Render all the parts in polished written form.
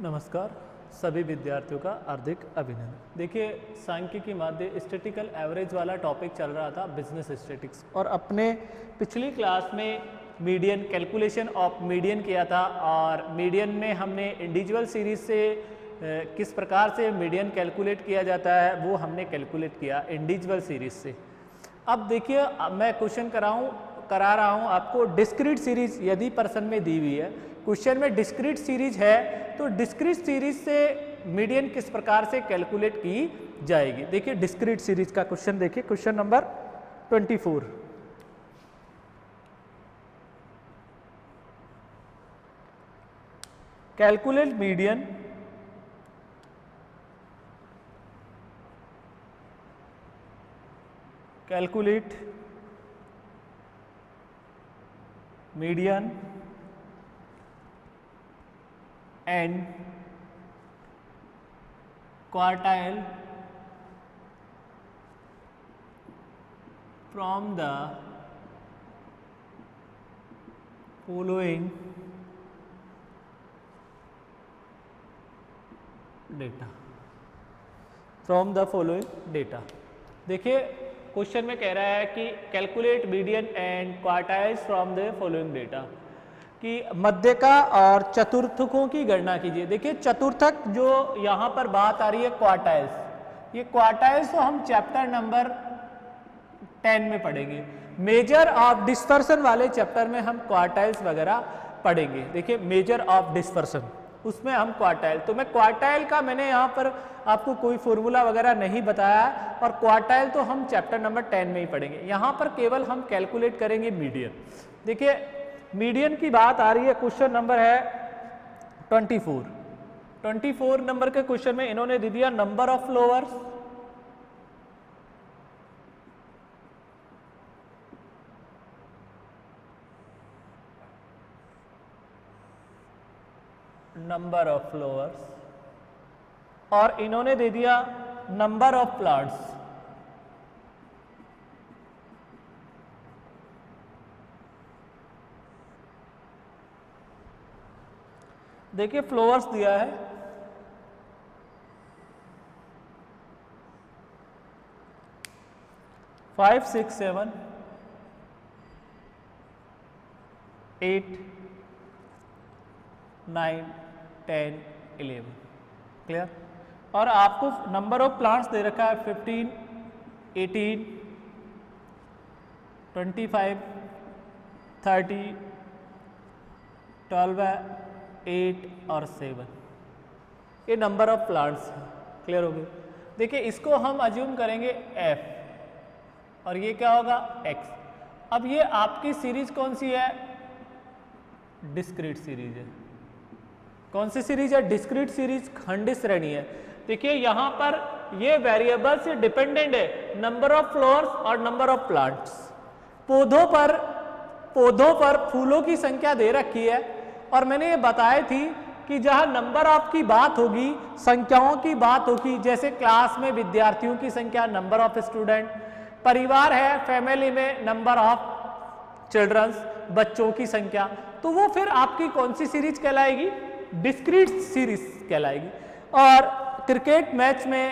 नमस्कार सभी विद्यार्थियों का हार्दिक अभिनंदन। देखिए सांख्यिकी माध्य स्टैटिकल एवरेज वाला टॉपिक चल रहा था बिजनेस स्टैटिक्स, और अपने पिछली क्लास में मीडियन कैलकुलेशन ऑफ मीडियन किया था, और मीडियन में हमने इंडिविजुअल सीरीज से किस प्रकार से मीडियन कैलकुलेट किया जाता है वो हमने कैलकुलेट किया इंडिविजुअल सीरीज से। अब देखिए मैं क्वेश्चन करा रहा हूँ आपको डिस्क्रीट सीरीज यदि प्रश्न में दी हुई है, क्वेश्चन में डिस्क्रीट सीरीज है तो डिस्क्रीट सीरीज से मीडियन किस प्रकार से कैलकुलेट की जाएगी। देखिए डिस्क्रीट सीरीज का क्वेश्चन देखिए, question number 24। Calculate median and quartile from the following data। देखिए क्वेश्चन में कह रहा है कि calculate median and quartiles from the following data, कि मध्यका और चतुर्थकों की गणना कीजिए। देखिए चतुर्थक जो यहाँ पर बात आ रही है क्वार्टाइल्स, ये क्वार्टाइल्स तो हम चैप्टर नंबर 10 में पढ़ेंगे, मेजर ऑफ डिस्पर्सन वाले चैप्टर में हम क्वार्टाइल्स वगैरह पढ़ेंगे। देखिए मेजर ऑफ डिस्पर्सन उसमें हम क्वार्टाइल, तो मैं क्वार्टाइल का मैंने यहाँ पर आपको कोई फॉर्मूला वगैरह नहीं बताया, और क्वार्टाइल तो हम चैप्टर नंबर 10 में ही पढ़ेंगे। यहाँ पर केवल हम कैलकुलेट करेंगे मीडियन। देखिए मीडियन की बात आ रही है, क्वेश्चन नंबर है 24 नंबर के क्वेश्चन में इन्होंने दे दिया नंबर ऑफ फ्लोअर्स, और इन्होंने दे दिया नंबर ऑफ प्लांट्स। देखिए फ्लोअर्स दिया है 5, 6, 7, 8, 9, 10, 11। क्लियर। और आपको नंबर ऑफ प्लांट्स दे रखा है 15, 18, 25, 30, 12, 8 और 7, ये नंबर ऑफ प्लांट्स हैं। क्लियर हो गए। देखिए इसको हम अज्यूम करेंगे f, और ये क्या होगा x। अब ये आपकी सीरीज कौन सी है? डिस्क्रीट सीरीज है। कौन सी सीरीज है? डिस्क्रीट सीरीज, खंडित श्रेणी है। देखिए यहाँ पर ये वेरिएबल से डिपेंडेंट है, नंबर ऑफ फ्लोअर्स और नंबर ऑफ प्लांट्स। पौधों पर फूलों की संख्या दे रखी है, और मैंने ये बताई थी कि जहां नंबर ऑफ की बात होगी, संख्याओं की बात होगी, जैसे क्लास में विद्यार्थियों की संख्या नंबर ऑफ स्टूडेंट, परिवार है फैमिली में नंबर ऑफ चिल्ड्रंस, बच्चों की संख्या, तो वो फिर आपकी कौन सी सीरीज कहलाएगी? डिस्क्रीट सीरीज कहलाएगी। और क्रिकेट मैच में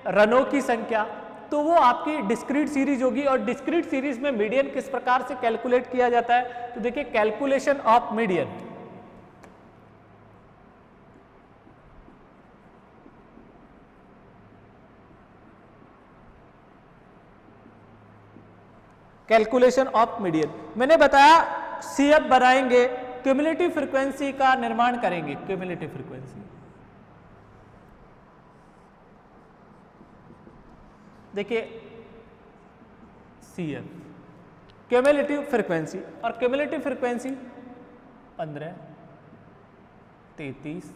रनों की संख्या, तो वो आपकी डिस्क्रीट सीरीज होगी। और डिस्क्रीट सीरीज में मीडियन किस प्रकार से कैलकुलेट किया जाता है? तो देखिए calculation of median, calculation of median मैंने बताया CF बनाएंगे, क्यूमुलेटिव फ्रीक्वेंसी का निर्माण करेंगे। क्यूमुलेटिव फ्रीक्वेंसी देखिए CF क्यूमुलेटिव फ्रीक्वेंसी, और क्यूमुलेटिव फ्रीक्वेंसी 15, 33,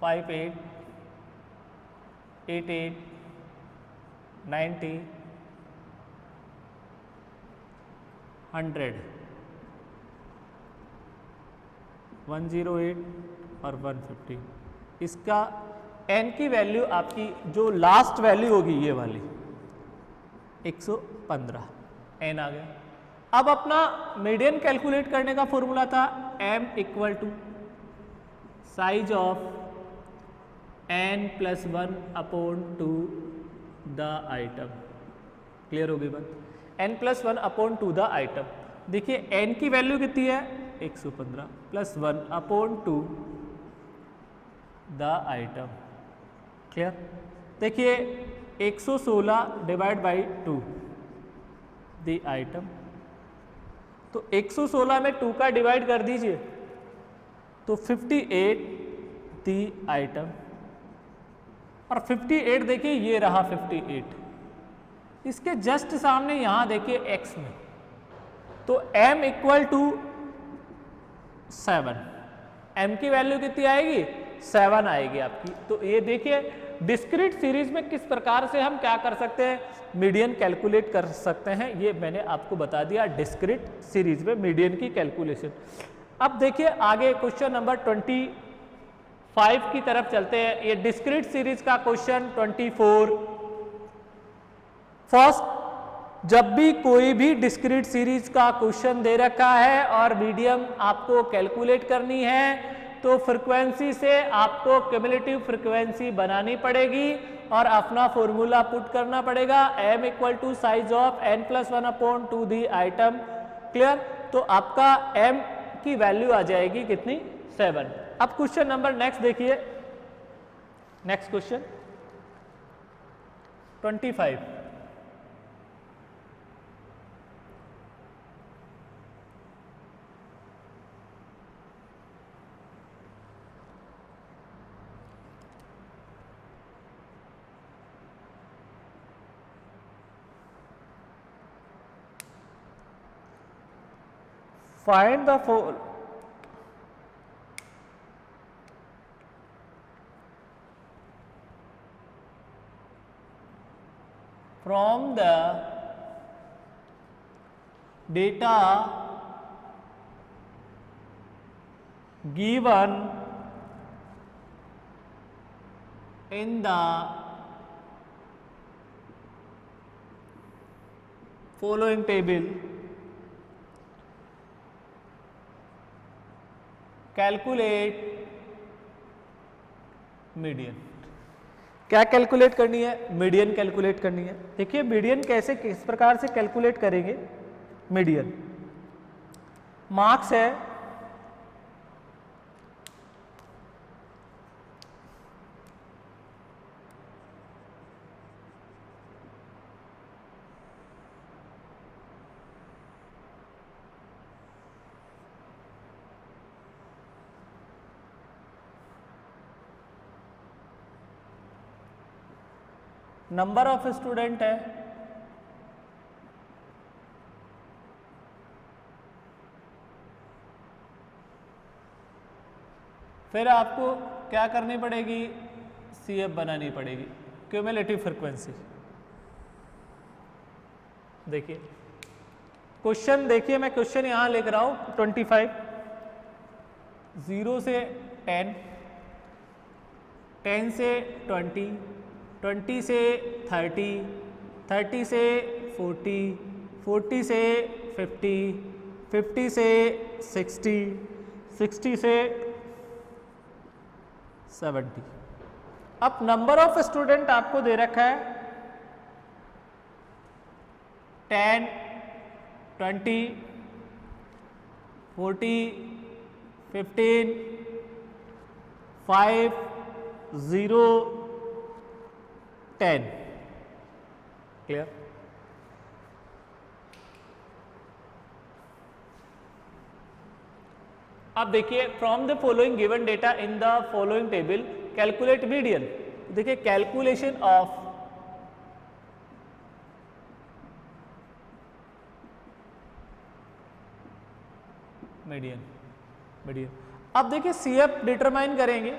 58, 88, 90, 100, 108 और 150। इसका n की वैल्यू आपकी जो लास्ट वैल्यू होगी ये वाली 115 n आ गया। अब अपना मीडियन कैलकुलेट करने का फॉर्मूला था m equal to size of n + 1/2 the item. Clear होगी बात? n + 1/2 the item. देखिए n की वैल्यू कितनी है 115 + 1/2 द आइटम। क्लियर? देखिए 116 / 2 द आइटम। तो 116 में 2 का डिवाइड कर दीजिए तो 58 द आइटम। और 58 देखिए ये रहा 58, इसके जस्ट सामने यहां देखिए x में, तो m = 7, m की वैल्यू कितनी आएगी 7 आएगी आपकी। तो ये देखिए डिस्क्रीट सीरीज में किस प्रकार से हम क्या कर सकते हैं, मीडियन कैलकुलेट कर सकते हैं, ये मैंने आपको बता दिया डिस्क्रीट सीरीज में मीडियन की कैलकुलेशन। अब देखिए आगे क्वेश्चन नंबर 25 की तरफ चलते हैं। ये डिस्क्रीट सीरीज का क्वेश्चन 24। फर्स्ट, जब भी कोई भी डिस्क्रीट सीरीज का क्वेश्चन दे रखा है और मीडियम आपको कैलकुलेट करनी है तो फ्रीक्वेंसी से आपको क्यूमुलेटिव फ्रीक्वेंसी बनानी पड़ेगी और अपना फॉर्मूला पुट करना पड़ेगा, m = size of n + 1/2 the item. Clear? तो आपका m की वैल्यू आ जाएगी कितनी 7। अब क्वेश्चन नंबर नेक्स्ट देखिए, next question 25। Find the from the data given in the following table, calculate median. क्या कैलकुलेट करनी है, मीडियन कैलकुलेट करनी है। देखिए मीडियन कैसे किस प्रकार से कैलकुलेट करेंगे। मीडियन मार्क्स है नंबर ऑफ स्टूडेंट है, फिर आपको क्या करनी पड़ेगी, CF बनानी पड़ेगी, क्यूमुलेटिव फ्रीक्वेंसी। देखिए क्वेश्चन, देखिए मैं क्वेश्चन यहां लिख रहा हूं 25, 0 से 10, 10 से 20, 20 से 30, 30 से 40, 40 से 50, 50 से 60, 60 से 70। अब नंबर ऑफ स्टूडेंट आपको दे रखा है 10, 20, 40, 15, 5, 0, 10। क्लियर? अब देखिए from the following given data in the following table calculate median. देखिए कैलकुलेशन ऑफ मीडियन, मीडियन। अब देखिए CF डिटरमाइन करेंगे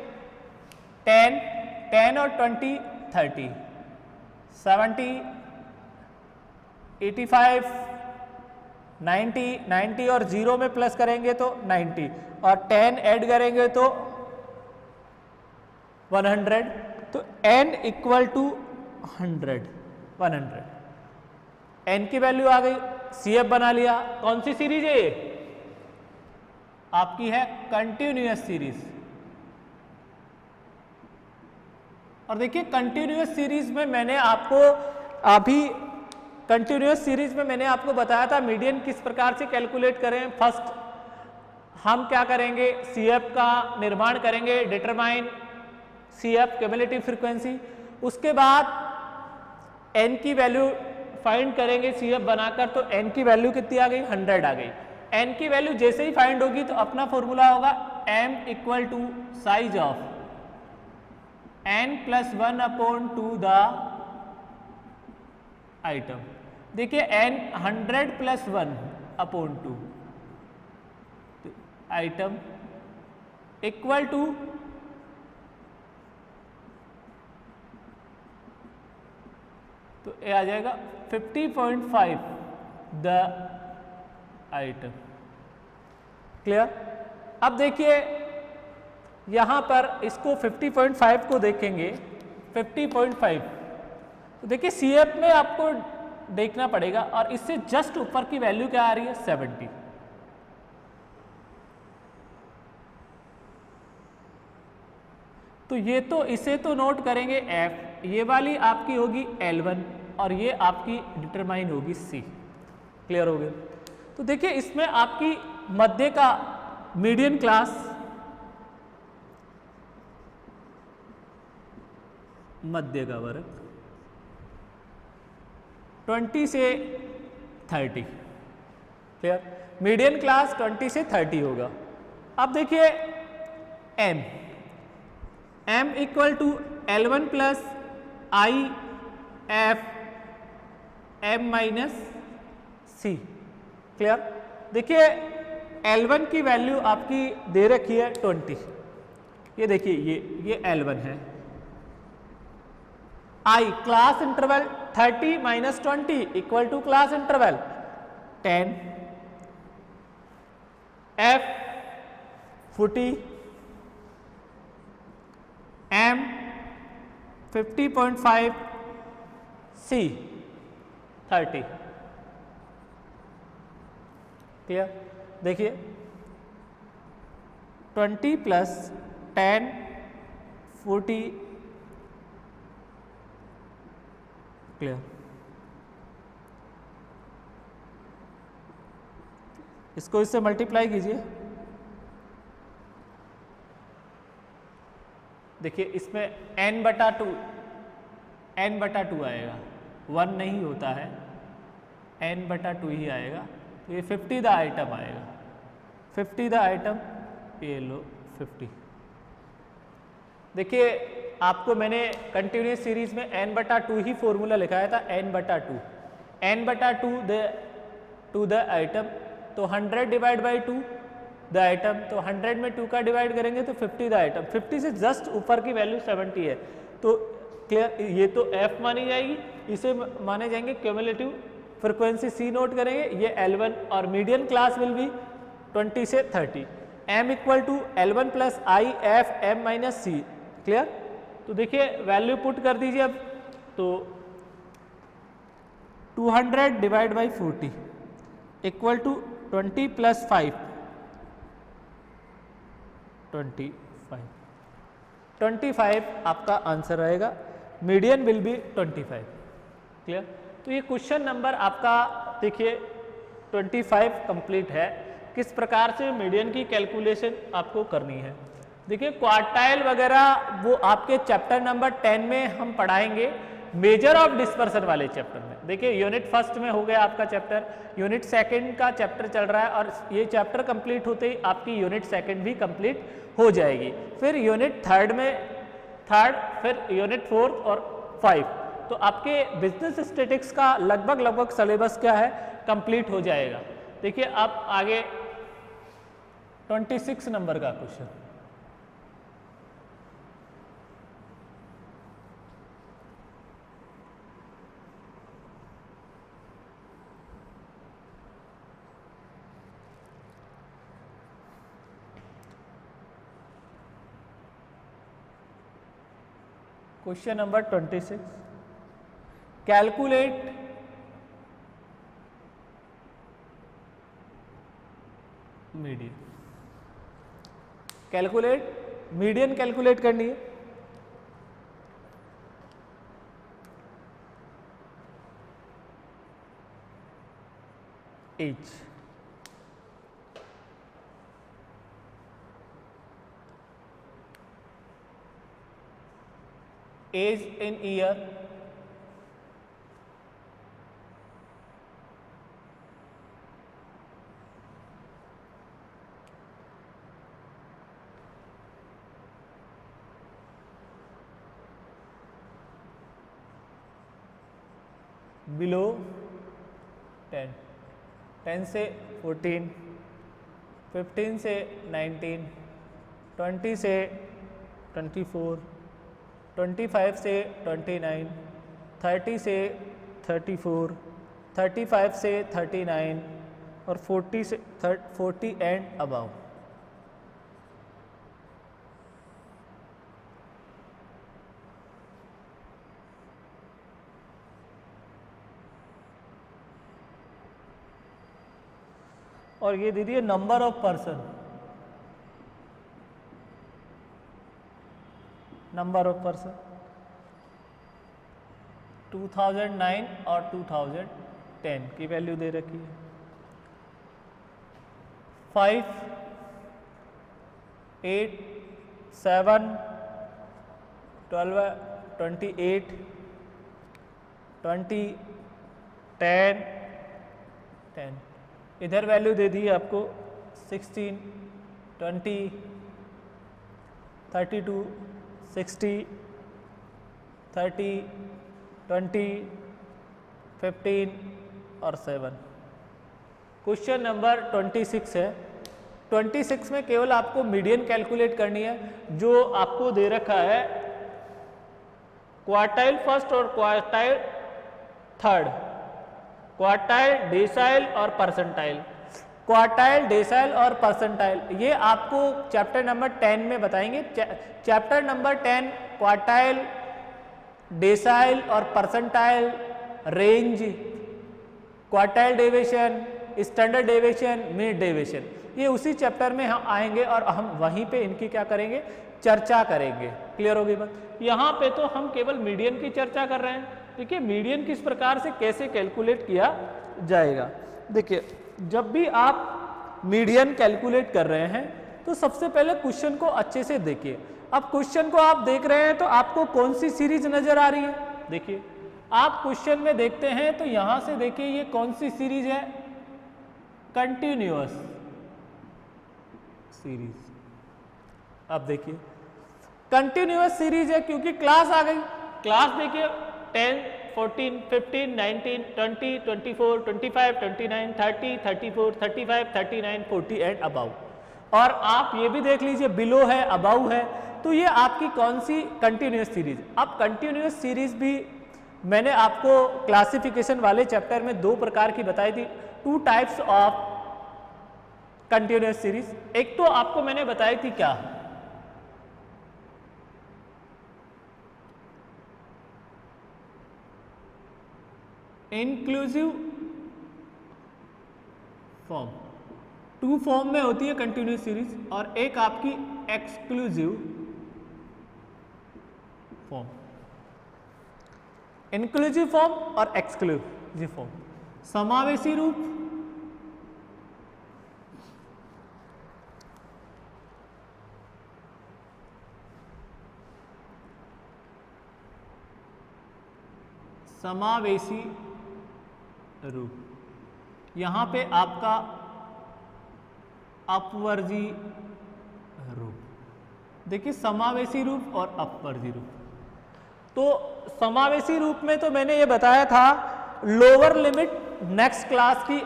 10, 10 और 20, 30, 70, 85, 90, 90 और 0 में प्लस करेंगे तो 90 और 10 ऐड करेंगे तो 100। तो n = 100, 100। n की वैल्यू आ गई, CF बना लिया। कौन सी सीरीज है ये? आपकी है कंटिन्यूअस सीरीज। और देखिए कंटिन्यूअस सीरीज में मैंने आपको अभी बताया था मीडियन किस प्रकार से कैलकुलेट करें। फर्स्ट हम क्या करेंगे, CF का निर्माण करेंगे, डिटरमाइन CF क्यूमुलेटिव फ्रीक्वेंसी। उसके बाद n की वैल्यू फाइंड करेंगे CF बनाकर, तो n की वैल्यू कितनी आ गई, 100 आ गई। n की वैल्यू जैसे ही फाइंड होगी तो अपना फॉर्मूला होगा m equal to size of n plus 1 upon 2 the item. देखिए n 100 plus 1 upon 2 item equal to तो ये आ जाएगा 50.5 द आइटम। क्लियर। अब देखिए यहां पर इसको 50.5 को देखेंगे, 50.5 तो देखिए CF में आपको देखना पड़ेगा और इससे जस्ट ऊपर की वैल्यू क्या आ रही है, 70। तो ये तो इसे तो नोट करेंगे F, ये वाली आपकी होगी L1 और ये आपकी डिटरमाइन होगी C। क्लियर हो गया। तो देखिए इसमें आपकी मध्य का मीडियन क्लास, मध्य का वर्ग 20 से 30। क्लियर। मीडियन क्लास 20 से 30 होगा। अब देखिए m equal to L1 plus I F m minus C. Clear. देखिए L1 की वैल्यू आपकी दे रखी है 20, ये देखिए ये L1 है। I class interval 30 minus 20 equal to class interval 10, F 40, M 50.5, C 30। Clear. देखिए 20 प्लस 10 40। क्लियर। इसको इससे मल्टीप्लाई कीजिए। देखिए इसमें n/2 आएगा, 1 नहीं होता है, n/2 ही आएगा। तो ये 50 द आइटम आएगा, 50 द आइटम, ये लो 50। देखिए आपको मैंने कंटिन्यूस सीरीज में n/2 ही फॉर्मूला लिखाया था, n/2 टू द आइटम। तो 100 डिवाइड बाई 2 द आइटम, तो 100 में 2 का डिवाइड करेंगे तो 50 द आइटम। 50 से जस्ट ऊपर की वैल्यू 70 है। तो क्लियर, ये तो F मानी जाएगी, इसे माने जाएंगे क्यूमुलेटिव फ्रीक्वेंसी C नोट करेंगे, ये L1 और मीडियन क्लास विल बी 20 से 30। M equal to L1 plus I F M minus C. Clear. तो देखिए वैल्यू पुट कर दीजिए अब, तो 200 divide by 40 equal to 20 plus 5 25 आपका आंसर रहेगा। Median will be 25। क्लियर। तो ये क्वेश्चन नंबर आपका देखिए 25 कंप्लीट है। किस प्रकार से मीडियन की कैलकुलेशन आपको करनी है। देखिए क्वार्टाइल वगैरह वो आपके चैप्टर नंबर 10 में हम पढ़ाएंगे, मेजर ऑफ डिस्पर्सन वाले चैप्टर में। देखिए यूनिट फर्स्ट में हो गया आपका चैप्टर, यूनिट सेकंड का चैप्टर चल रहा है और ये चैप्टर कंप्लीट होते ही आपकी यूनिट सेकंड भी कंप्लीट हो जाएगी। फिर यूनिट थर्ड, फिर यूनिट फोर्थ और 5। तो आपके बिजनेस स्टैटिक्स का लगभग सिलेबस क्या है, कंप्लीट हो जाएगा। देखिए अब आगे 26 नंबर का question. Question number 26, calculate median. Median calculate करनी है। each. Age in year, below 10, 10 से 14, 15 से 19, 20 से 24, 25 से 29, 30 से 34, 35 से 39 और 40 से 40 एंड अबव. और ये दे दिए number of person, number of person 2009 और 2010 की वैल्यू दे रखी है. 5, 8, 7, 12, 28, 20, 10, 10. इधर वैल्यू दे दी है आपको 16, 20, 32, 60, 30, 20, 15 और 7. क्वेश्चन नंबर 26 है. 26 में केवल आपको मीडियन कैलकुलेट करनी है. जो आपको दे रखा है क्वार्टाइल फर्स्ट और क्वार्टाइल थर्ड, क्वार्टाइल, डेसाइल और परसेंटाइल. क्वार्टाइल, डेसाइल और परसेंटाइल ये आपको चैप्टर नंबर 10 में बताएंगे. चैप्टर नंबर 10 क्वार्टाइल, डेसाइल और percentile, range, quartile deviation, standard deviation, mean deviation, ये उसी चैप्टर में हम आएंगे और हम वहीं पे इनकी क्या करेंगे, चर्चा करेंगे. क्लियर होगी बात. यहाँ पे तो हम केवल मीडियन की चर्चा कर रहे हैं. देखिए मीडियन किस प्रकार से कैसे कैलकुलेट किया जाएगा. देखिए जब भी आप मीडियन कैलकुलेट कर रहे हैं तो सबसे पहले क्वेश्चन को अच्छे से देखिए. अब क्वेश्चन को आप देख रहे हैं तो आपको कौन सी सीरीज नजर आ रही है. देखिए आप क्वेश्चन में देखते हैं तो यहां से देखिए ये कौन सी सीरीज है, कंटिन्यूअस सीरीज. अब देखिए कंटिन्यूअस सीरीज है क्योंकि क्लास आ गई. क्लास देखिए 10, 14, 15, 19, 20, 24, 25, 29, 30, 34, 35, 39, 40 एंड अबाउ. और आप ये भी देख लीजिए बिलो है, अबाउ है. तो ये आपकी कौन सी कंटिन्यूअस सीरीज. अब कंटिन्यूअस सीरीज भी मैंने आपको क्लासिफिकेशन वाले चैप्टर में 2 प्रकार की बताई थी. 2 टाइप्स ऑफ कंटिन्यूअस सीरीज. एक तो आपको मैंने बताई थी क्या, इंक्लूसिव फॉर्म. 2 फॉर्म में होती है कंटिन्यूअस सीरीज और एक आपकी एक्सक्लूसिव फॉर्म. इंक्लूसिव फॉर्म और एक्सक्लूसिव फॉर्म. समावेशी रूप, समावेशी रूप. यहां पे आपका अपवर्जी रूप. देखिए समावेशी रूप और अपवर्जी रूप. तो समावेशी रूप में तो मैंने ये बताया था लोअर लिमिट नेक्स्ट क्लास की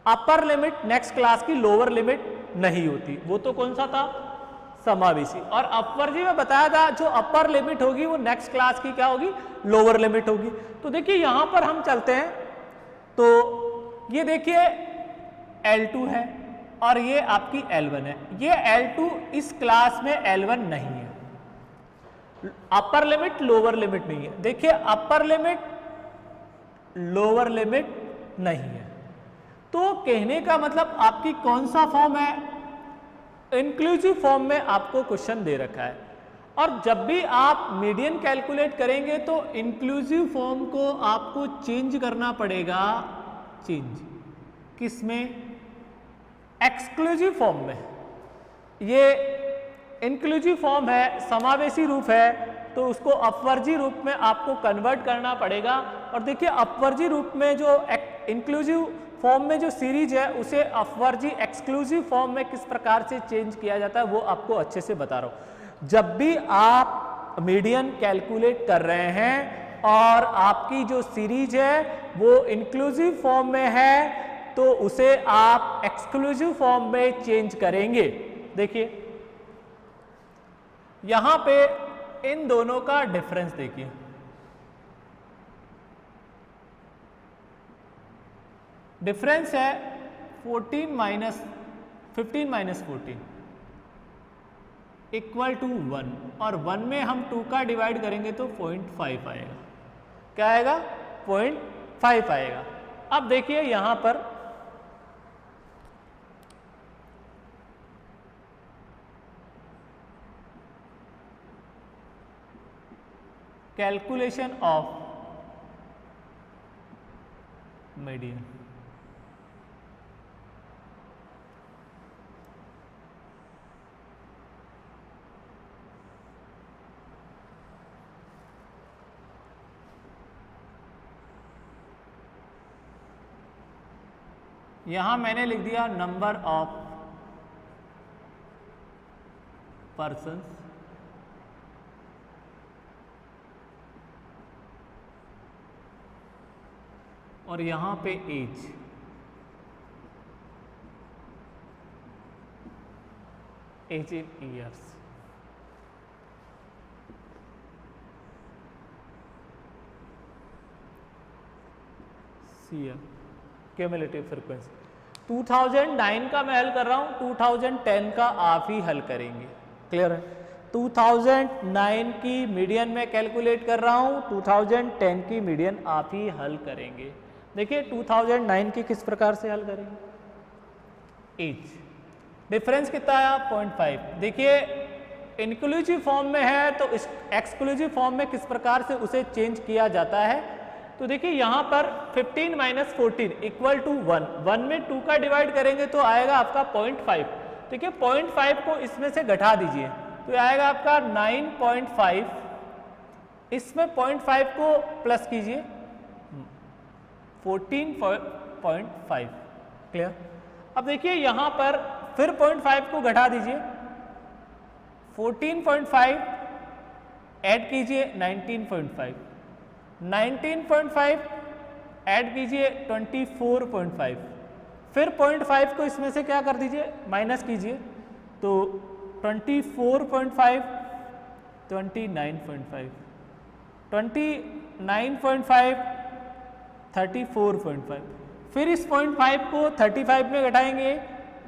अपर लिमिट नेक्स्ट क्लास की लोअर लिमिट नहीं होती. वो तो कौन सा था, समावेशी. और अपवर्जी में बताया था जो अपर लिमिट होगी वो नेक्स्ट क्लास की क्या होगी, लोअर लिमिट होगी. तो देखिए यहां पर हम चलते हैं तो ये देखिए L2 है और ये आपकी L1 है. ये L2 इस क्लास में L1 नहीं है. अपर लिमिट लोअर लिमिट नहीं है. देखिए अपर लिमिट लोअर लिमिट नहीं है. तो कहने का मतलब आपकी कौन सा फॉर्म है, इंक्लूसिव फॉर्म में आपको क्वेश्चन दे रखा है. और जब भी आप मीडियन कैलकुलेट करेंगे तो इंक्लूसिव फॉर्म को आपको चेंज करना पड़ेगा चेंज, किसमें? एक्सक्लूसिव फॉर्म में। ये इंक्लूसिव फॉर्म है, समावेशी रूप है, तो उसको अपवर्जी रूप में आपको कन्वर्ट करना पड़ेगा। और देखिए अपवर्जी रूप में जो इंक्लूसिव फॉर्म में जो सीरीज है उसे अपवर्जी एक्सक्लूसिव फॉर्म में किस प्रकार से चेंज किया जाता है वो आपको अच्छे से बता रहा हूं। जब भी आप मीडियन कैलकुलेट कर रहे हैं और आपकी जो सीरीज है वो इंक्लूसिव फॉर्म में है तो उसे आप एक्सक्लूसिव फॉर्म में चेंज करेंगे। देखिए यहां पे इन दोनों का डिफरेंस देखिए, डिफरेंस है 15 माइनस 14 इक्वल टू 1, और 1 में हम 2 का डिवाइड करेंगे तो 0.5 आएगा। क्या आएगा? 0.5 आएगा। अब देखिए यहां पर कैलकुलेशन ऑफ मीडियन, यहां मैंने लिख दिया नंबर ऑफ पर्सन्स और यहां पे age, age in years. CM cumulative frequency. 2009 का मैं हल कर रहा हूं, 2010 का आप ही हल करेंगे। क्लियर है? 2009 की मीडियन में कैलकुलेट कर रहा हूं, 2010 की मीडियन आप ही हल करेंगे। देखिए 2009 की किस प्रकार से हल करेंगे? एज डिफरेंस कितना आया? 0.5। देखिए इंक्लूसिव फॉर्म में है तो इस एक्सक्लूसिव फॉर्म में किस प्रकार से उसे चेंज किया जाता है। तो देखिए यहां पर 15 माइनस 14 इक्वल टू 1, 1 में 2 का डिवाइड करेंगे तो आएगा आपका 0.5। देखिए 0.5 को इसमें से घटा दीजिए तो आएगा आपका 9.5, इसमें 0.5 को प्लस कीजिए 14.5। क्लियर? अब देखिए यहां पर फिर 0.5 को घटा दीजिए, 14.5 ऐड कीजिए 19.5, 19.5 ऐड कीजिए 24.5, फिर 0.5 को इसमें से क्या कर दीजिए? माइनस कीजिए तो 24.5, 29.5, 29.5, 34.5, फिर इस 0.5 को 35 में घटाएंगे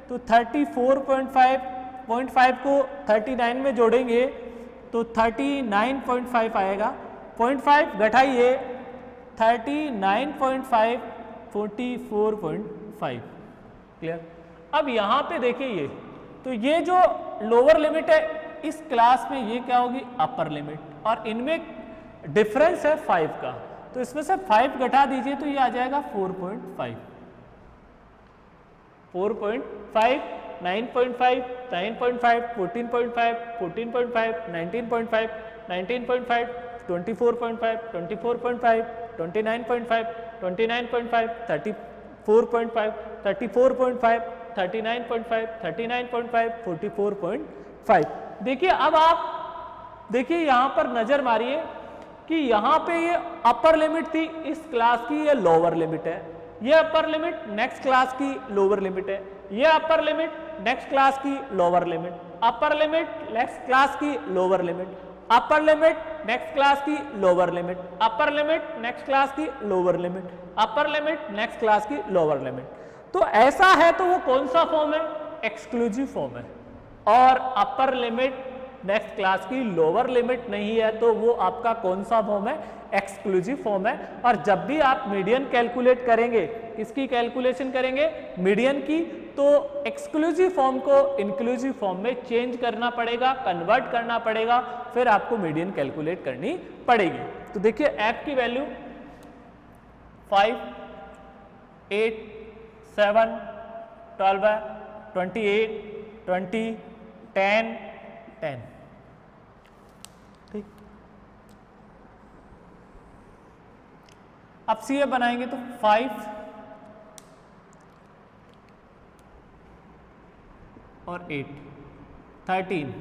तो 34.5, 0.5 को 39 में जोड़ेंगे तो 39.5 आएगा। 0.5 घटाइए 39.5, 44.5। क्लियर? अब यहां पे देखिए ये, तो ये जो लोअर लिमिट है इस क्लास में ये क्या होगी? अपर लिमिट, और इनमें डिफरेंस है 5 का, तो इसमें से 5 घटा दीजिए तो ये आ जाएगा 4.5, 4.5, 9.5, 9.5, 14.5, 14.5, 19.5, 19.5, 24.5, 24.5, 29.5, 29.5, 34.5, 34.5, 39.5, 39.5, 44.5। देखिए अब आप देखिए यहां पर नजर मारिए कि यहां पे ये अपर लिमिट थी इस क्लास की, ये लोअर लिमिट है, ये अपर लिमिट नेक्स्ट क्लास की लोअर लिमिट है, ये अपर लिमिट नेक्स्ट क्लास की lower limit, upper limit next class की lower limit, upper limit next class की lower limit, upper limit next class की lower limit, upper limit next class की lower limit. तो ऐसा है तो वो कौन सा फॉर्म है? एक्सक्लूसिव फॉर्म है। और अपर लिमिट नेक्स्ट क्लास की लोअर लिमिट नहीं है तो वो आपका कौन सा फॉर्म है? एक्सक्लूसिव फॉर्म है। और जब भी आप मीडियन कैलकुलेट करेंगे, किसकी कैलकुलेशन करेंगे? मीडियन की, तो एक्सक्लूसिव फॉर्म को इंक्लूसिव फॉर्म में चेंज करना पड़ेगा, कन्वर्ट करना पड़ेगा, फिर आपको मीडियन कैलकुलेट करनी पड़ेगी। तो देखिए एफ की वैल्यू 5, 8, 7, 12 है, 28, 20, 10, 10। ठीक, अब CF बनाएंगे तो 5 और 8, 13,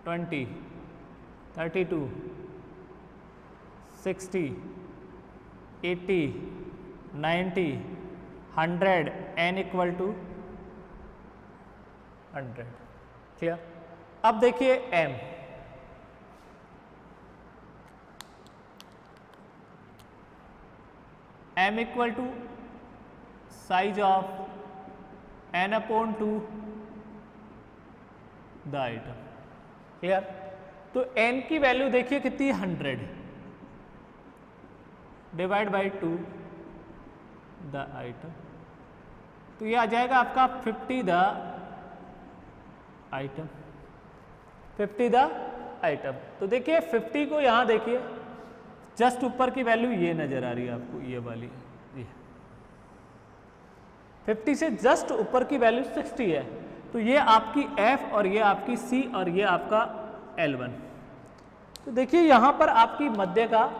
20, 32, 60, 80, 90, 100, n इक्वल टू 100। क्लियर? अब देखिए m, m equal to size of n upon 2 the item. Clear? तो n की वैल्यू देखिए कितनी, 100 डिवाइड बाई 2 द आइटम, तो ये आ जाएगा आपका 50 द आइटम, 50 द आइटम। तो देखिए 50 को यहाँ देखिए जस्ट ऊपर की वैल्यू ये नजर आ रही है आपको, ये वाली, ये 50 से जस्ट ऊपर की वैल्यू 60 है, तो ये आपकी F और ये आपकी C और ये आपका L1। तो देखिए यहां पर आपकी मध्य का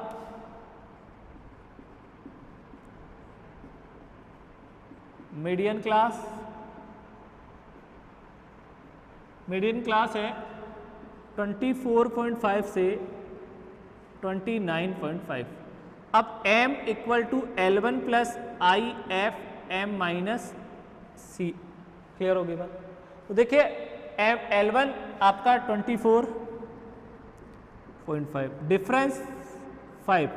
मीडियन क्लास है 24.5 से 29.5। अब m equal to L1 plus I F m minus C. Clear होगी बात? तो देखिए L1 आपका 24.5, डिफरेंस 5,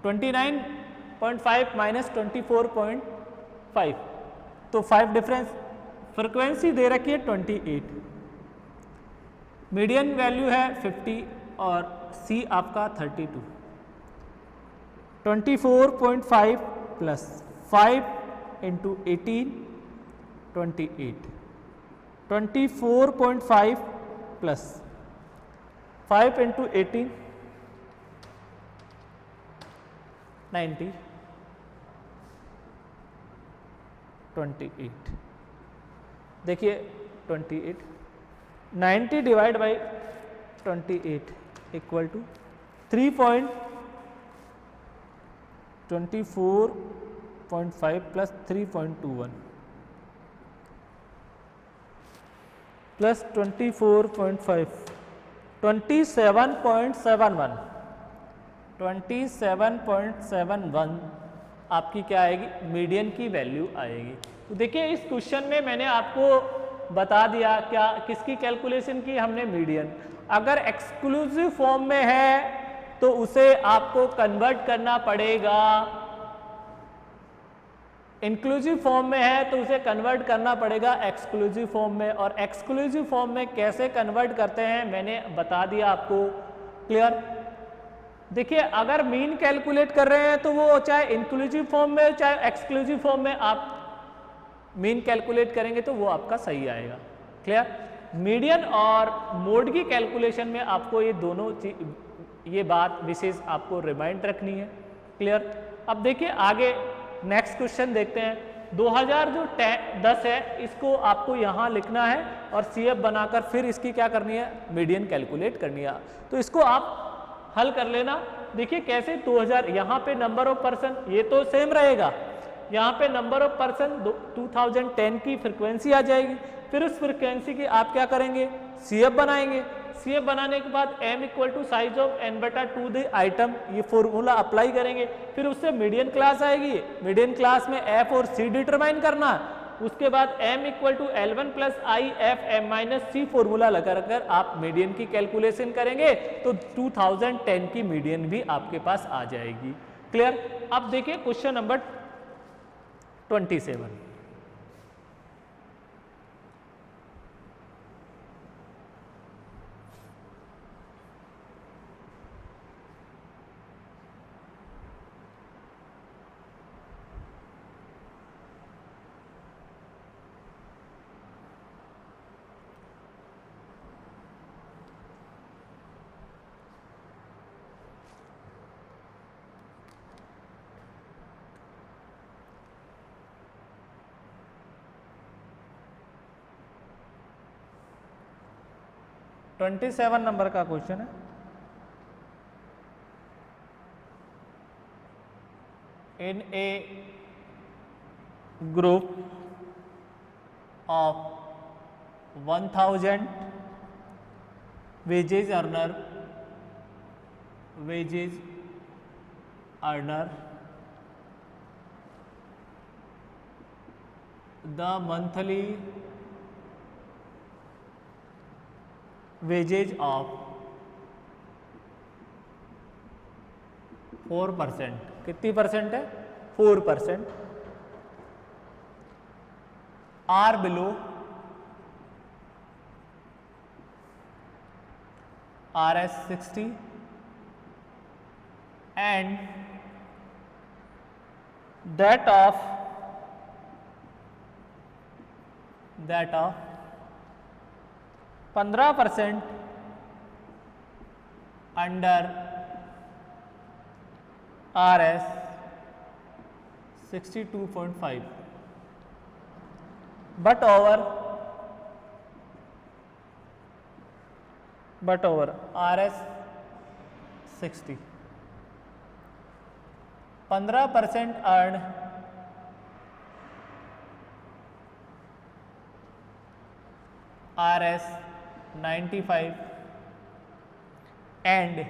29.5 माइनस 24.5, तो 5 डिफरेंस। फ्रिक्वेंसी दे रखी है 28, मीडियन वैल्यू है 50 और C आपका 32। 24.5 प्लस 5 इंटू 18, 28, 24.5 प्लस 5 इंटू 18, 90, 28। देखिए 28, 90 divide by 28 equal to 3.24.5 plus 3.21 plus 24.5, 27.71, 27.71 आपकी क्या आएगी, मीडियन की वैल्यू आएगी। तो देखिए इस क्वेश्चन में मैंने आपको बता दिया क्या, किसकी कैलकुलेशन की हमने, मीडियन। अगर एक्सक्लूसिव फॉर्म में है तो उसे आपको कन्वर्ट करना पड़ेगा, इंक्लूसिव फॉर्म में है तो उसे कन्वर्ट करना पड़ेगा एक्सक्लूसिव फॉर्म में। और एक्सक्लूसिव फॉर्म में कैसे कन्वर्ट करते हैं मैंने बता दिया आपको। क्लियर? देखिए अगर मीन कैलकुलेट कर रहे हैं तो वो चाहे इंक्लूसिव फॉर्म में चाहे एक्सक्लूसिव फॉर्म में आप मीन कैलकुलेट करेंगे तो वो आपका सही आएगा। क्लियर? मीडियन और मोड की कैलकुलेशन में आपको ये दोनों ये बात विशेष आपको रिमाइंड रखनी है। क्लियर? अब देखिए आगे नेक्स्ट क्वेश्चन देखते हैं। 2010 है इसको आपको यहाँ लिखना है और CF बनाकर फिर इसकी क्या करनी है, मीडियन कैलकुलेट करनी है। तो इसको आप हल कर लेना। देखिए कैसे, 2000 यहाँ पे नंबर ऑफ पर्सन ये तो सेम रहेगा, यहाँ पे नंबर ऑफ पर्सन 2010 की फ्रीक्वेंसी आ जाएगी। फिर उस फ्रीक्वेंसी की आप क्या करेंगे, CF बनाएंगे। CF बनाने के बाद m equal to size of n/2 the item, ये फॉर्मूला अप्लाई करेंगे। फिर उससे मीडियन क्लास आएगी, मीडियन क्लास में f और c डिटरमाइन करना। उसके बाद m equal to L1 plus I F m minus C formula लगाकर आप मीडियन की कैलकुलेशन करेंगे तो 2010 की मीडियन भी आपके पास आ जाएगी। क्लियर? अब देखिए क्वेश्चन नंबर 27। 27 नंबर का क्वेश्चन है। इन ए group of 1000 wages earner the monthly wages of 4%, कितनी परसेंट है? 4% are below RS 60 and that of 15% under RS 62.5 but over RS 60, 15% earned RS 95 and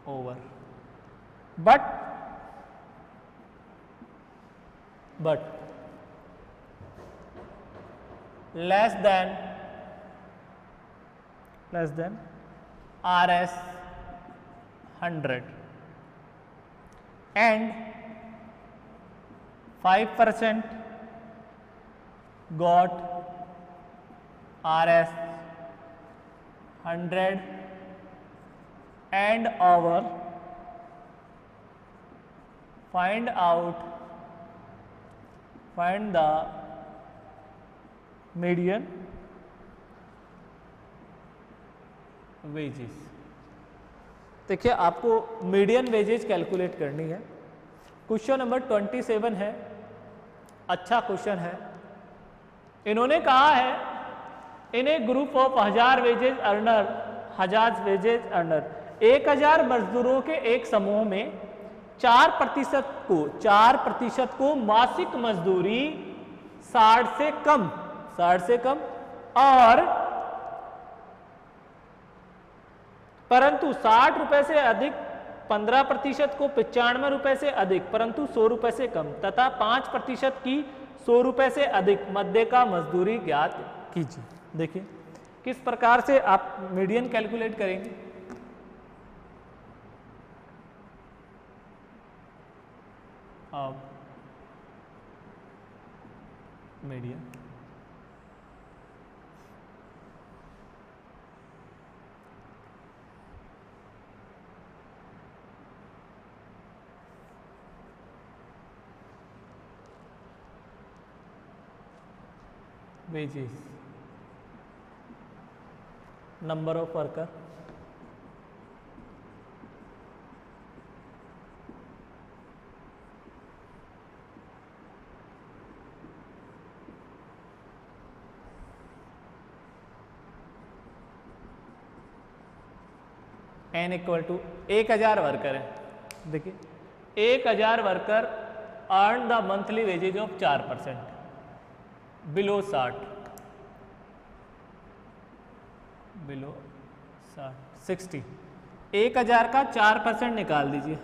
over but less than RS 100 and 5% got RS 100 and over. Find the median wages. देखिए आपको median wages calculate करनी है। Question number 27 है, अच्छा question है। इन्होंने कहा है इन ए ग्रुप ऑफ 1000 वेजेज अर्नर 1000 मजदूरों के एक समूह में 4% को मासिक मजदूरी 60 से कम और परंतु 60 रुपए से अधिक, 15% को 95 रुपए से अधिक परंतु 100 रुपए से कम तथा 5% की 100 रुपए से अधिक मध्य का मजदूरी ज्ञात कीजिए। देखिए किस प्रकार से आप मीडियन कैलकुलेट करेंगे। Median wages, number of worker, n equal to 1000 worker है। देखिए 1000 worker earn the monthly wages of 4% below 60 60 1000 का 4% निकाल दीजिए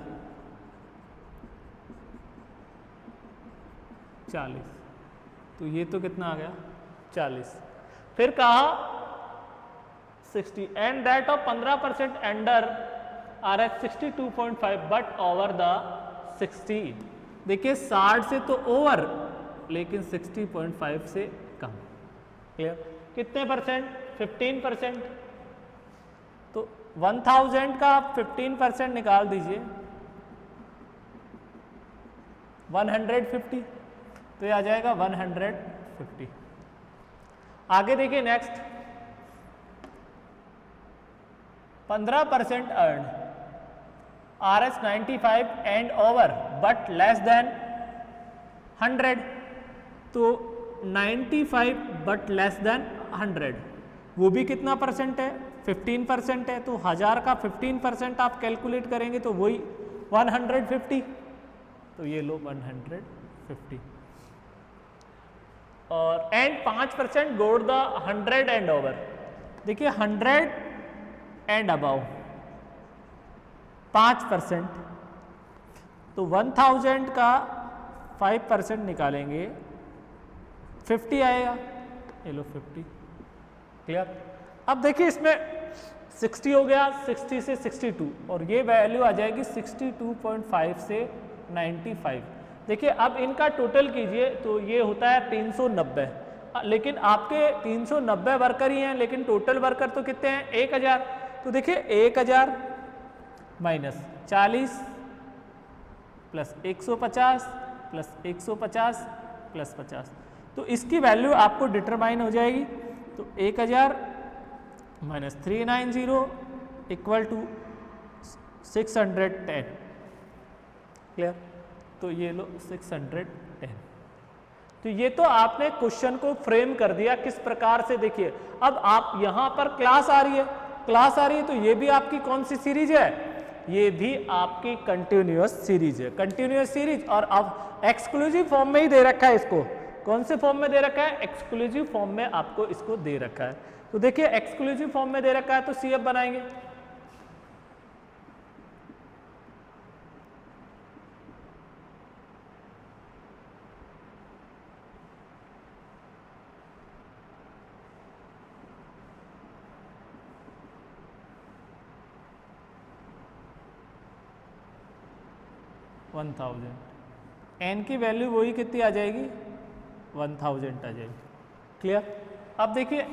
40, तो ये तो कितना आ गया 40। फिर कहा 60 and that of 15% under RS 62.5 but over the 60। देखिए 60 से तो ओवर लेकिन 60.5 से कम। क्लियर? कितने परसेंट? 15%। तो 1000 का 15% निकाल दीजिए 150, तो ये आ जाएगा 150। आगे देखिए next 15% earn RS 95 and over but less than 100, तो 95 बट लेस देन 100 वो भी कितना परसेंट है, 15% है, तो 1000 का 15% आप कैलकुलेट करेंगे तो वही 150, तो ये लो 150। और एंड 5% गोड द 100 एंड ओवर। देखिए 100 एंड अबाउ 5%, तो 1000 का 5% निकालेंगे 50 आएगा, ये लो 50। क्लियर। अब देखिए इसमें 60 हो गया, 60 से 62 और ये वैल्यू आ जाएगी 62.5 से 95। देखिए अब इनका टोटल कीजिए तो ये होता है 390, लेकिन आपके 390 वर्कर ही हैं, लेकिन टोटल वर्कर तो कितने हैं 1000। तो देखिए 1000 माइनस 40 प्लस 150 प्लस 150 प्लस 50, तो इसकी वैल्यू आपको डिटरमाइन हो जाएगी। तो 1000 माइनस 390 इक्वल टू 610। क्लियर। तो ये लो 610। तो ये तो आपने क्वेश्चन को फ्रेम कर दिया किस प्रकार से। देखिए अब आप यहां पर क्लास आ रही है, तो ये भी आपकी कौन सी सीरीज है, ये भी आपकी कंटिन्यूअस सीरीज है, कंटिन्यूअस सीरीज। और अब एक्सक्लूसिव फॉर्म में ही दे रखा है इसको। कौन से फॉर्म में दे रखा है, एक्सक्लूसिव फॉर्म में आपको इसको दे रखा है। तो देखिए एक्सक्लूसिव फॉर्म में दे रखा है तो सीएफ बनाएंगे। एन की वैल्यू वही कितनी आ जाएगी, 1000 आ जाएगी। क्लियर। अब देखिए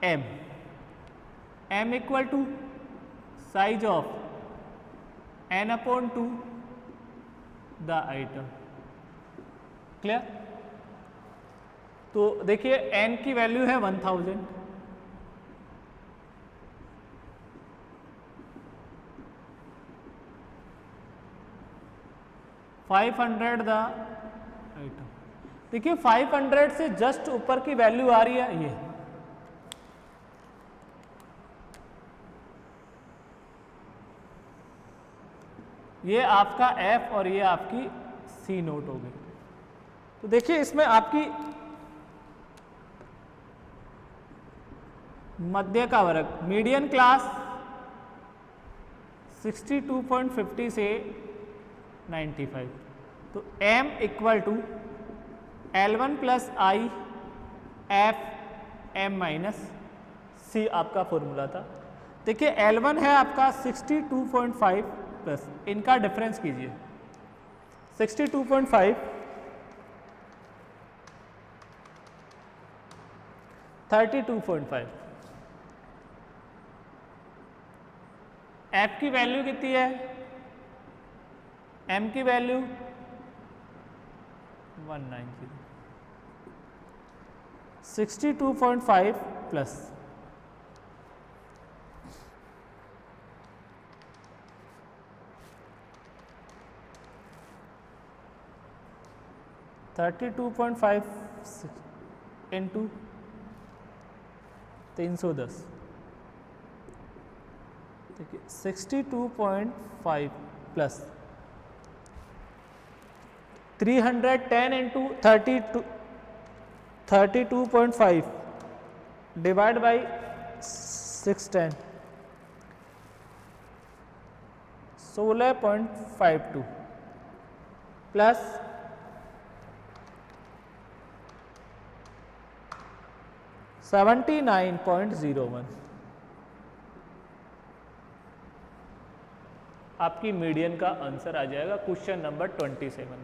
M equal to size of n upon 2 the item. Clear. तो देखिए n की वैल्यू है 1000, $500 द आइटम। देखिए 500 से जस्ट ऊपर की वैल्यू आ रही है ये आपका F और ये आपकी C नोट हो गई। तो देखिए इसमें आपकी मध्य का वर्ग मीडियन क्लास 62.50 से 95। तो M equal to L1 plus I F M minus C आपका फॉर्मूला था। देखिए L1 है आपका 62.5 प्लस इनका डिफरेंस कीजिए 62.5 32.5। F की वैल्यू कितनी है, M की वैल्यू 190। 62.5 plus 32.5 into 310। देखिए 62.5 plus 310 into 32.5 divide by 610 16.52 plus 79.01 आपकी मीडियन का आंसर आ जाएगा क्वेश्चन नंबर 27 में।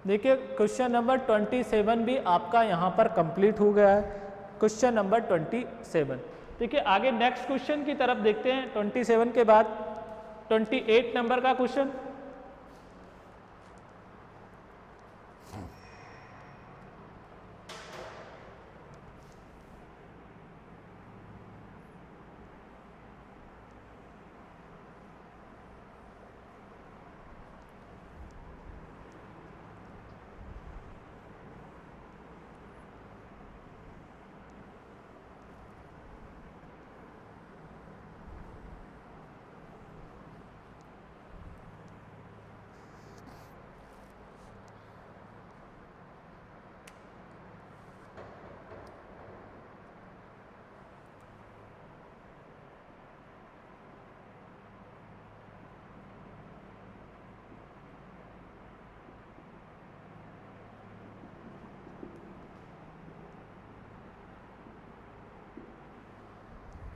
देखिए क्वेश्चन नंबर 27 भी आपका यहाँ पर कंप्लीट हो गया है, क्वेश्चन नंबर 27। देखिए आगे नेक्स्ट क्वेश्चन की तरफ देखते हैं। 27 के बाद 28 नंबर का क्वेश्चन।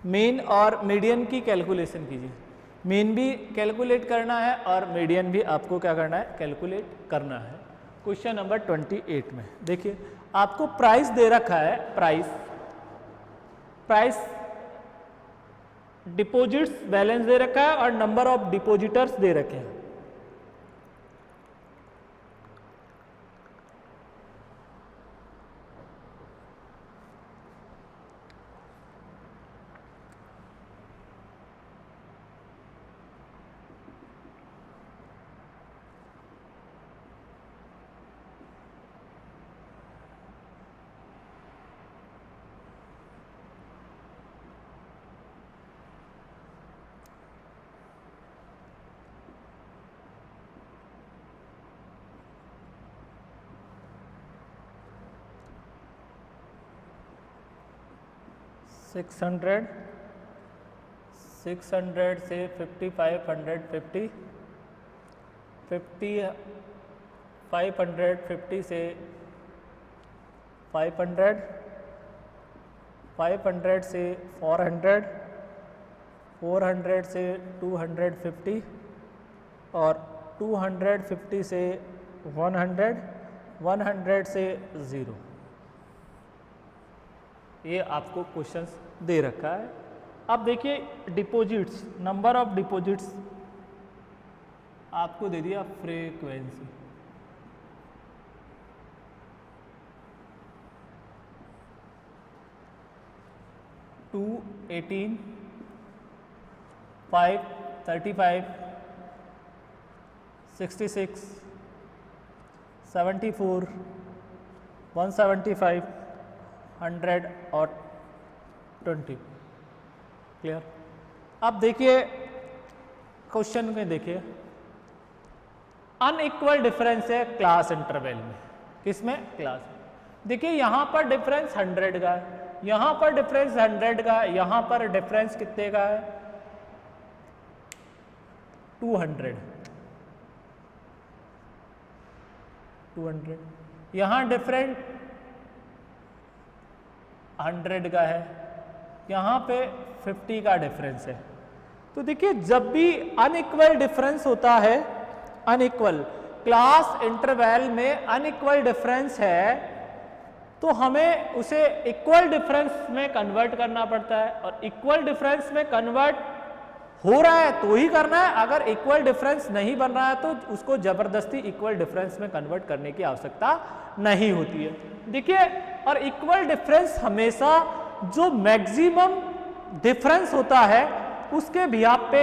मीन और मीडियन की कैलकुलेशन कीजिए। मीन भी कैलकुलेट करना है और मीडियन भी आपको क्या करना है, कैलकुलेट करना है। क्वेश्चन नंबर 28 में देखिए आपको प्राइस दे रखा है, प्राइस डिपॉजिट्स बैलेंस दे रखा है और नंबर ऑफ डिपॉजिटर्स दे रखे हैं। सिक्स हंड्रेड से 5,550, 550 से 500, 500 से 400, 400 से 250 और 250 से 100, 100 से 0। ये आपको क्वेश्चंस दे रखा है। अब देखिए डिपॉजिट्स, नंबर ऑफ डिपॉजिट्स आपको दे दिया, फ्रीक्वेंसी टू 18, 5, 35, 66, 74, 175, 100 और 20। क्लियर। अब देखिए क्वेश्चन में देखिए अनइक्वल डिफरेंस है क्लास इंटरवल में। किसमें? क्लास में। देखिए यहां पर डिफरेंस 100 का है, यहां पर डिफरेंस 100 का है, यहां पर डिफरेंस कितने का है? 200। यहां डिफरेंट 100 का है, यहां पे 50 का डिफरेंस है। तो देखिए जब भी अनइक्वल डिफरेंस होता है, अनइक्वल क्लास इंटरवल में अनइक्वल डिफरेंस है, तो हमें उसे इक्वल डिफरेंस में कन्वर्ट करना पड़ता है। और इक्वल डिफरेंस में कन्वर्ट हो रहा है तो ही करना है, अगर इक्वल डिफरेंस नहीं बन रहा है तो उसको जबरदस्ती इक्वल डिफरेंस में कन्वर्ट करने की आवश्यकता नहीं होती है। देखिए और इक्वल डिफरेंस हमेशा जो मैक्सिमम डिफरेंस होता है उसके बिहाफ पे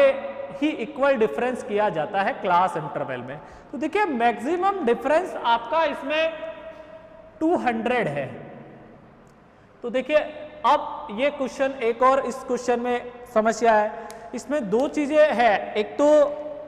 ही इक्वल डिफरेंस किया जाता है क्लास इंटरवल में। तो देखिए मैक्सिमम डिफरेंस आपका इसमें 200 है। तो देखिए अब ये क्वेश्चन, एक और इस क्वेश्चन में समस्या है, इसमें दो चीजें हैं, एक तो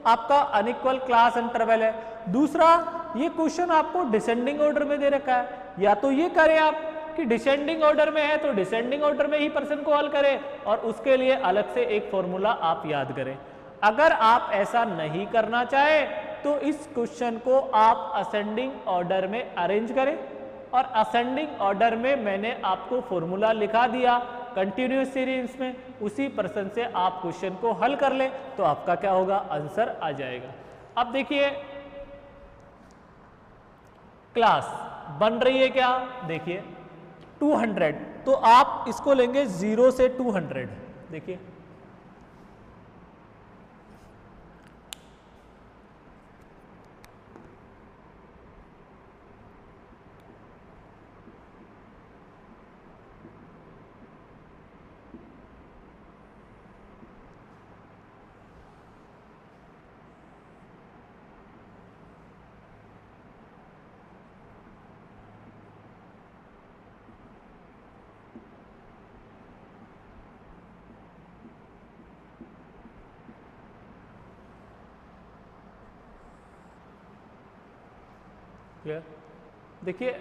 आपका अनइक्वल क्लास इंटरवल है, दूसरा ये क्वेश्चन आपको डिसेंडिंग ऑर्डर में दे रखा है। या तो ये करें आप कि डिसेंडिंग ऑर्डर में है तो डिसेंडिंग ऑर्डर में ही पर्सन को हल करें और उसके लिए अलग से एक फॉर्मूला आप याद करें। अगर आप ऐसा नहीं करना चाहें तो इस क्वेश्चन को आप असेंडिंग ऑर्डर में अरेंज करें और असेंडिंग ऑर्डर में मैंने आपको फॉर्मूला लिखा दिया कंटिन्यूअस सीरीज में, उसी पर्सन से आप क्वेश्चन को हल कर लें तो आपका क्या होगा, आंसर आ जाएगा। अब देखिए क्लास बन रही है क्या, देखिए 200, तो आप इसको लेंगे 0 से 200। देखिए देखिए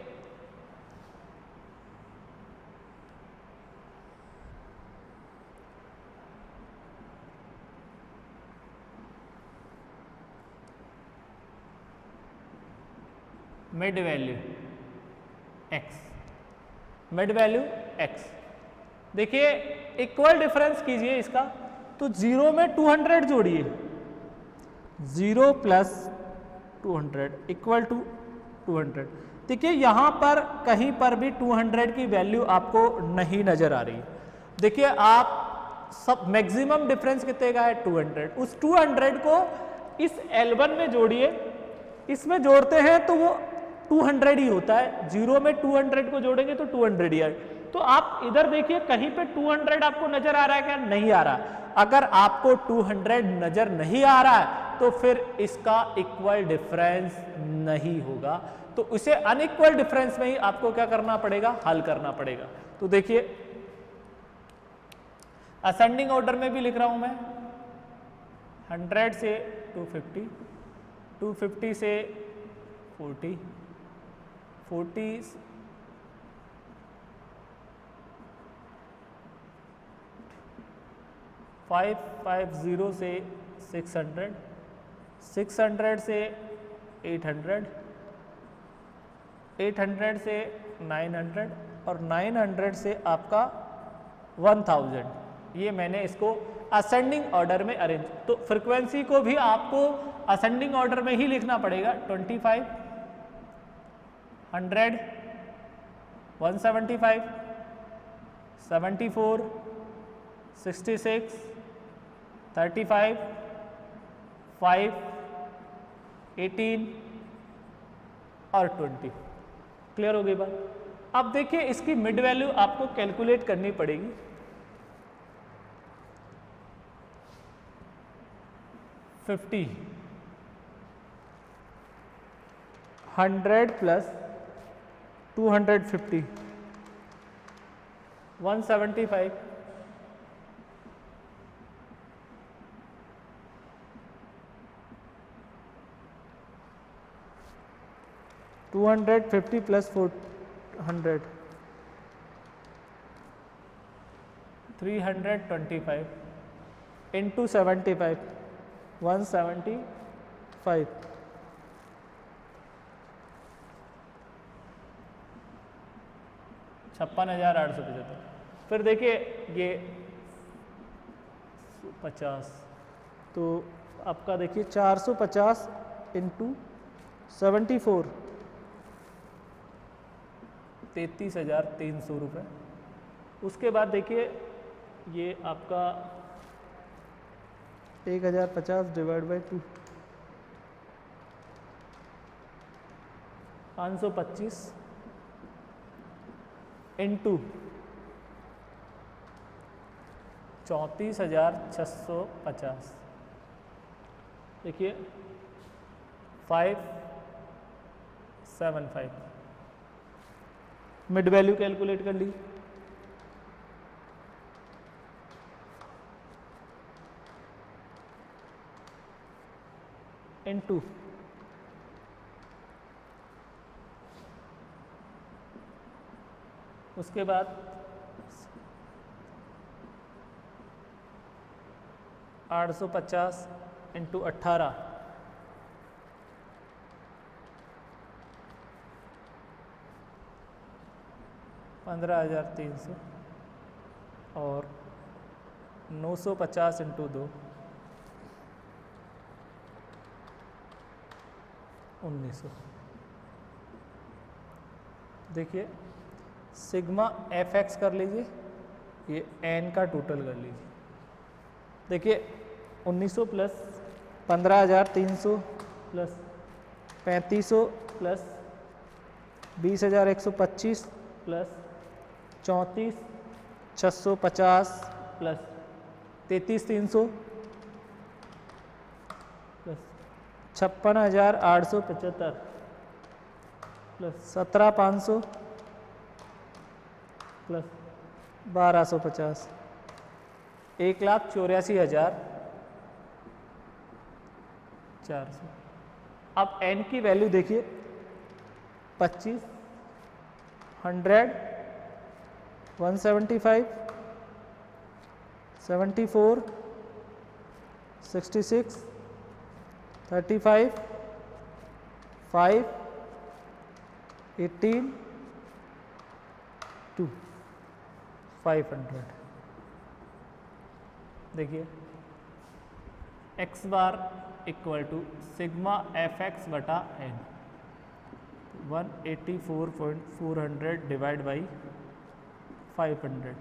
mid value x, mid value x। देखिए इक्वल डिफरेंस कीजिए इसका, तो 0 में 200 जोड़िए, 0 प्लस 200 इक्वल टू 200। देखिए यहाँ पर कहीं पर भी 200 की वैल्यू आपको नहीं नजर आ रही। देखिए आप सब मैक्सिमम डिफरेंस कितने का है 200, उस 200 को इस L1 में जोड़िए, इसमें जोड़ते हैं तो वो 200 ही होता है, 0 में 200 को जोड़ेंगे तो 200 ही है। तो आप इधर देखिए कहीं पे 200 आपको नजर आ रहा है क्या? नहीं आ रहा। अगर आपको 200 नजर नहीं आ रहा है तो फिर इसका इक्वल डिफरेंस नहीं होगा, तो इसे अनइक्वल डिफरेंस में ही आपको क्या करना पड़ेगा? हल करना पड़ेगा। तो देखिए असेंडिंग ऑर्डर में भी लिख रहा हूं मैं, 100 से 250, 250 से 40, 40 550 से 600, 600 से 800, 800 से 900 और 900 से आपका 1000। ये मैंने इसको असेंडिंग ऑर्डर में अरेंज, तो फ्रीक्वेंसी को भी आपको असेंडिंग ऑर्डर में ही लिखना पड़ेगा। 25, 100, 175, 74, 66, 35, 5, 18 और 20। क्लियर हो गई बात? अब देखिए इसकी मिड वैल्यू आपको कैलकुलेट करनी पड़ेगी। 50, 100 प्लस 250, 175, 250 प्लस 400, 325 इंटू 75, 175, 56,875। फिर देखिए ये 50, तो आपका देखिए 450 इंटू 74, 33,300 रुपये। उसके बाद देखिए ये आपका 1050 डिवाइड बाई 2, 525 इंटू 34,650। देखिए 575 मिड वैल्यू कैलकुलेट कर ली। इनटू उसके बाद 850 इंटू 18, 15,300 और 950 इंटू 2, 1900। देखिए सिग्मा एफ एक्स कर लीजिए, ये एन का टोटल कर लीजिए। देखिए 1900 plus 15,300 plus 3500 plus 20,125 plus 34,650 plus 33,300 plus 56,875 plus 17,500 plus 1,250, 1,84,400। अब n की वैल्यू देखिए 25, 100, 175, 74, 66, 35, 5, 18, 2। 500। देखिए x bar equal to sigma F X बटा एन, 184.400 डिवाइड बाई 500।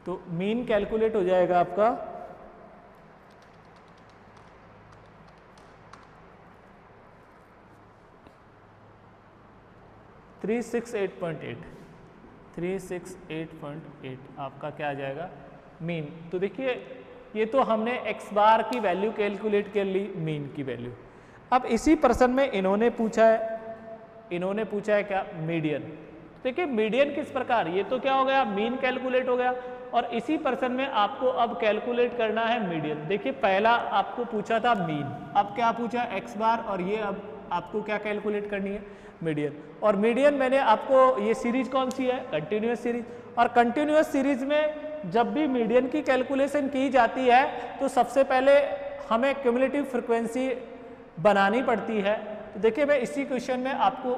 तो मीन कैलकुलेट हो जाएगा आपका 368.8। 368.8 आपका क्या आ जाएगा मीन। तो देखिए ये तो हमने x बार की वैल्यू कैलकुलेट कर ली, मीन की वैल्यू। अब इसी प्रश्न में इन्होंने पूछा है क्या मीडियन। देखिए मीडियन किस प्रकार, ये तो क्या हो गया मीन कैलकुलेट हो गया, और इसी प्रश्न में आपको अब कैलकुलेट करना है मीडियन। देखिए पहला आपको पूछा था मीन, अब क्या पूछा x बार, और ये अब आपको क्या कैलकुलेट करनी है मीडियन। और मीडियन मैंने आपको, ये सीरीज कौन सी है कंटिन्यूअस सीरीज, और कंटिन्यूअस सीरीज में जब भी मीडियन की कैलकुलेशन की जाती है तो सबसे पहले हमें क्यूमुलेटिव फ्रीक्वेंसी बनानी पड़ती है। तो देखिए मैं इसी क्वेश्चन में आपको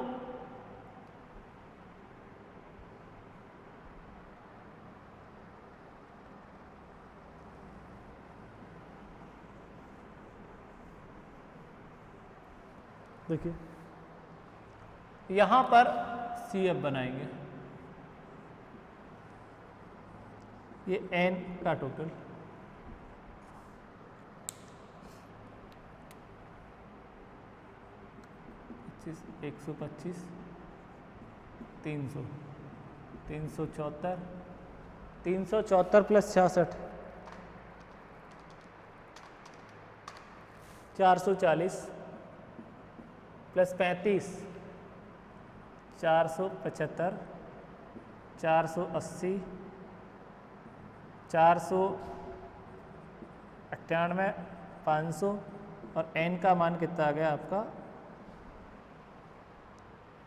देखिए यहां पर CF बनाएंगे, ये n का टोटल 125, 300, 374 प्लस 66, 440 प्लस 35, 475, 480, 498, 500, और n का मान कितना आ गया आपका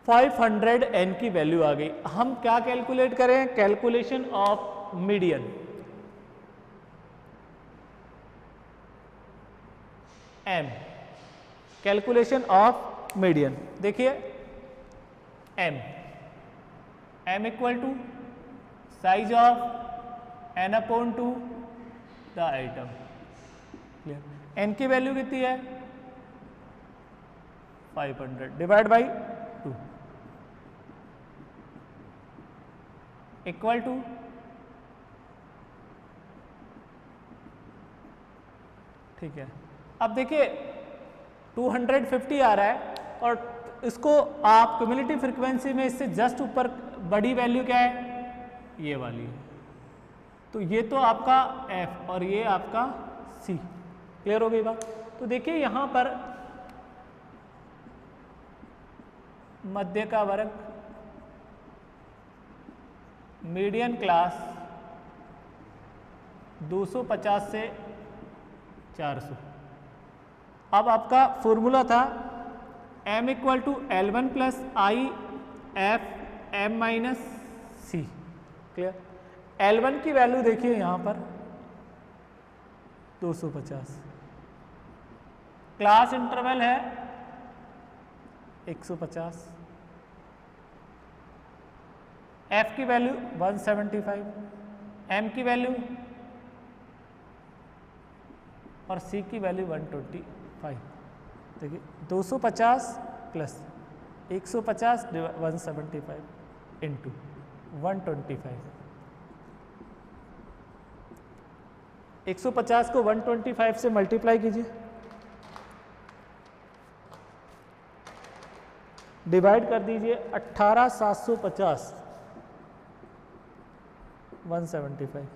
500। n की वैल्यू आ गई। हम क्या कैलकुलेट करें, calculation of median. m calculation of median. देखिए m equal to size of n/2 the item. n की वैल्यू कितनी है 500 डिवाइड बाई 2 इक्वल टू ठीक है। अब देखिए 250 आ रहा है, और इसको आप क्यूमुलेटिव फ्रीक्वेंसी में इससे जस्ट ऊपर बड़ी वैल्यू क्या है ये वाली है, तो ये तो आपका f और ये आपका c। क्लियर हो गई बात। तो देखिए यहां पर मध्य का वर्ग, मीडियन क्लास 250 से 400। अब आपका फॉर्मूला था m equal to L1 plus I F m minus C. Clear. L1 की वैल्यू देखिए यहां पर 250, क्लास इंटरवल है 150, f की वैल्यू 175, m की वैल्यू और c की वैल्यू 125। देखिए 250 प्लस 150 175 इंटू 125। 150 को 125 से मल्टीप्लाई कीजिए, डिवाइड कर दीजिए 18750 175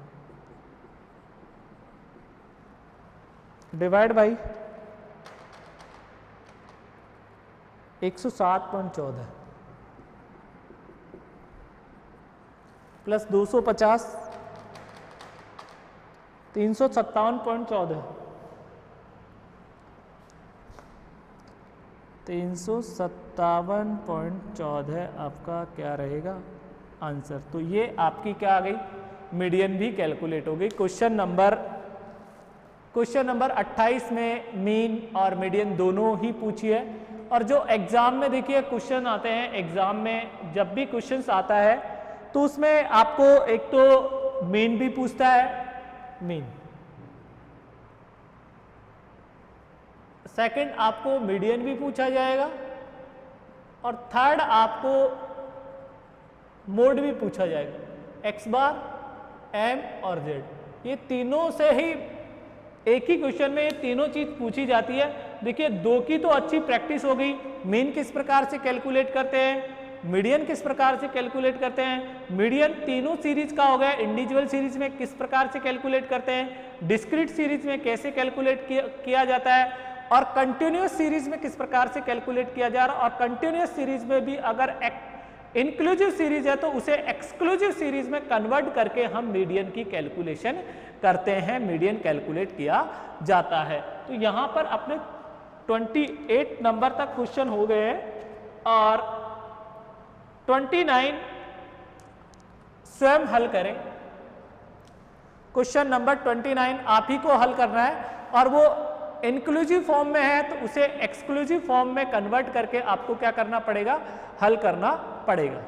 डिवाइड बाई 107.14 प्लस 250 357.14 357.14 आपका क्या रहेगा आंसर। तो ये आपकी क्या आ गई मीडियन भी कैलकुलेट हो गई। क्वेश्चन नंबर 28 में मीन और मीडियन दोनों ही पूछी है। और जो एग्जाम में देखिए क्वेश्चन आते हैं, एग्जाम में जब भी क्वेश्चंस आता है तो उसमें आपको एक तो मीन भी पूछता है, मीन। सेकंड आपको मीडियन भी पूछा जाएगा, और थर्ड आपको मोड भी पूछा जाएगा, एक्स बार, एम और जेड। ये तीनों से ही एक ही क्वेश्चन में ये तीनों चीज पूछी जाती है। देखिए दो की तो अच्छी प्रैक्टिस हो गई, मीन किस प्रकार से कैलकुलेट करते हैं, मीडियन किस प्रकार से कैलकुलेट करते हैं, मीडियन तीनों सीरीज का हो गया, इंडिविजुअल सीरीज में किस प्रकार से कैलकुलेट करते हैं, डिस्क्रीट सीरीज में कैसे कैलकुलेट किया जाता है, और कंटिन्यूअस सीरीज में किस प्रकार से कैलकुलेट किया जा रहा है। और कंटिन्यूअस सीरीज में भी अगर इंक्लूसिव सीरीज है तो उसे एक्सक्लूसिव सीरीज में कन्वर्ट करके हम मीडियन की कैलकुलेशन करते हैं, मीडियन कैलकुलेट किया जाता है। तो यहां पर अपने 28 नंबर तक क्वेश्चन हो गए हैं, और 29 स्वयं हल करें। क्वेश्चन नंबर 29 आप ही को हल करना है, और वो इंक्लूसिव फॉर्म में है तो उसे एक्सक्लूसिव फॉर्म में कन्वर्ट करके आपको क्या करना पड़ेगा, हल करना पड़ेगा।